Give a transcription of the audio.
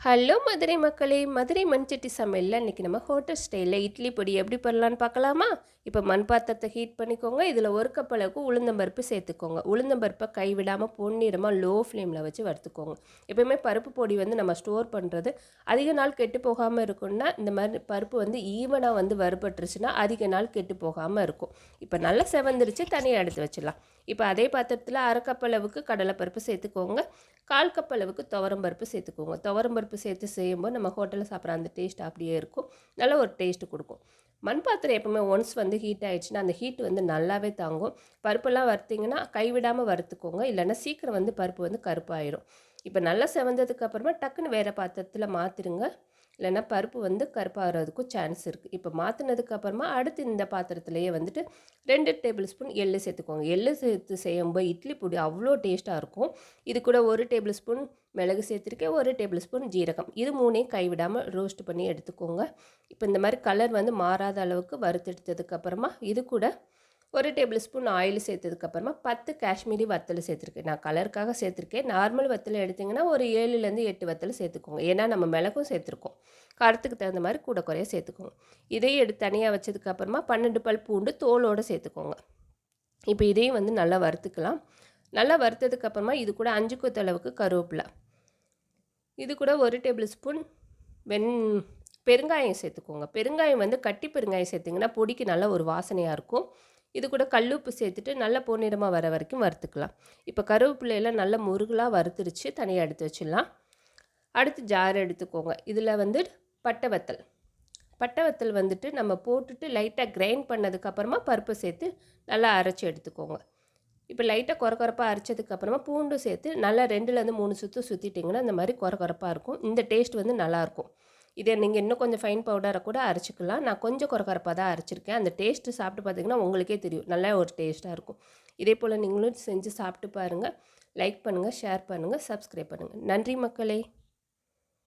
Hello Madurai மக்களே! மதுரை மண்சட்டி சமையல்ல இன்னைக்கு நம்ம ஹோட்டல் ஸ்டைல்ல இட்லி பொடி எப்படி பண்ணலான்னு பார்க்கலாமா? இப்போ மண் பாத்திரத்த ஹீட் பண்ணிக்கோங்க. இதில 1 கப் அளவுக்கு உளுந்தம்பருப்பு சேர்த்துக்கோங்க. உளுந்தம்பருப்ப கைவிடாம பொன்னிறமா லோ ஃப்ளேம்ல வச்சு வறுத்துக்கோங்க. எப்பயுமே பருப்பு பொடி வந்து நம்ம ஸ்டோர் பண்ணுறது அதிக நாள் கெட்டு போகாம இருக்குன்னா, இந்த மாதிரி பருப்பு வந்து ஈவனா வந்து வறுபட்டுருச்சுன்னா, அதிக நாள் கெட்டு போகாம இருக்கும். இப்போ நல்லா செவந்துருச்சு, தனியா எடுத்து வச்சிடலாம். இப்போ அதே பாத்திரத்தில 1/2 கப் அளவுக்கு கடலைப்பருப்பு சேர்த்துக்கோங்க. 1/4 கப் அளவுக்கு துவரம் பருப்பு சேர்த்துக்கோங்க. துவரம் பருப்பு சேர்த்து செய்யும்போது நம்ம ஹோட்டலில் சாப்பிட்ற அந்த டேஸ்ட் அப்படியே இருக்கும். நல்ல ஒரு டேஸ்ட்டு கொடுக்கும். மண் பாத்திரம் எப்பவுமே ஒன்ஸ் வந்து ஹீட் ஆயிடுச்சுன்னா, அந்த ஹீட் வந்து நல்லாவே தாங்கும். பருப்பெல்லாம் வறுத்தீங்கன்னா, கைவிடாம வறுத்துக்கோங்க. இல்லைன்னா சீக்கிரம் வந்து பருப்பு வந்து கருப்பாயிரும். இப்போ நல்லா செவந்ததுக்கு அப்புறமா டக்குன்னு வேறு பாத்திரத்தில் மாற்றிடுங்க. இல்லைன்னா பருப்பு வந்து கருப்பாகிறதுக்கும் சான்ஸ் இருக்குது. இப்போ மாற்றினதுக்கு அப்புறமா அடுத்து இந்த பாத்திரத்திலேயே வந்துட்டு 2 டேபிள் ஸ்பூன் எள்ளு சேர்த்துக்கோங்க. எள்ளு சேர்த்து செய்யும்போது இட்லி பொடி அவ்வளோ டேஸ்ட்டாக இருக்கும். இது கூட 1 டேபிள் ஸ்பூன் மிளகு சேர்த்துருக்கேன், 1 டேபிள் ஸ்பூன் ஜீரகம். இது 3யும் கைவிடாமல் ரோஸ்ட் பண்ணி எடுத்துக்கோங்க. இப்போ இந்த மாதிரி கலர் வந்து மாறாத அளவுக்கு வறுத்தெடுத்ததுக்கப்புறமா இது கூட 1 டேபிள் ஸ்பூன் ஆயில் சேர்த்ததுக்கப்புறமா 10 காஷ்மீரி வத்தல் சேர்த்துருக்கேன். நான் கலருக்காக சேர்த்துருக்கேன். நார்மல் வத்தல் எடுத்திங்கன்னா ஒரு 7லேருந்து 8 வத்தல் சேர்த்துக்கோங்க. ஏன்னா நம்ம மிளகும் சேர்த்துருக்கோம். காரத்துக்கு தகுந்த மாதிரி கூட குறைய சேர்த்துக்கோங்க. இதையும் எடுத்து தனியாக வச்சதுக்கப்புறமா 12 பல் பூண்டு தோலோடு சேர்த்துக்கோங்க. இப்போ இதையும் வந்து நல்லா வறுத்துக்கலாம். நல்லா வறுத்ததுக்கப்புறமா இது கூட 5 கொத்து அளவுக்கு கருவேப்பிலை, இது கூட 1 டேபிள் ஸ்பூன் வெண் பெருங்காயம் சேர்த்துக்கோங்க. பெருங்காயம் வந்து கட்டி பெருங்காயம் சேர்த்திங்கன்னா பொடிக்கு நல்ல ஒரு வாசனையாக இருக்கும். இது கூட கல்லுப்பு சேர்த்துட்டு நல்லா பொன்னிறமாக வர வரைக்கும் வறுத்துக்கலாம். இப்போ கருவேப்பிலையெல்லாம் நல்லா முருகலாக வறுத்துருச்சு, தனியாக எடுத்து வச்சிடலாம். அடுத்து ஜார் எடுத்துக்கோங்க. இதில் வந்து பட்டை வத்தல் பட்டை வத்தல் வந்துட்டு நம்ம போட்டுட்டு லைட்டாக கிரைண்ட் பண்ணதுக்கப்புறமா பருப்பை சேர்த்து நல்லா அரைச்சி எடுத்துக்கோங்க. இப்போ லைட்டாக கொரகொரப்பாக அரைச்சதுக்கப்புறமா பூண்டும் சேர்த்து நல்லா 2லேருந்து 3 சுற்று சுற்றிட்டிங்கன்னா இந்த மாதிரி கொரகொரப்பாக இருக்கும். இந்த டேஸ்ட் வந்து நல்லாயிருக்கும். இதை நீங்கள் இன்னும் கொஞ்சம் ஃபைன் பவுடரை கூட அரைச்சிக்கலாம். நான் கொஞ்சம் கொரகொரப்பாக தான் அரைச்சிருக்கேன். அந்த டேஸ்ட்டு சாப்பிட்டு பார்த்தீங்கன்னா உங்களுக்கே தெரியும், நல்லா ஒரு டேஸ்ட்டாக இருக்கும். இதே போல் நீங்களும் செஞ்சு சாப்பிட்டு பாருங்கள். லைக் பண்ணுங்கள், ஷேர் பண்ணுங்கள், சப்ஸ்கிரைப் பண்ணுங்கள். நன்றி மக்களே!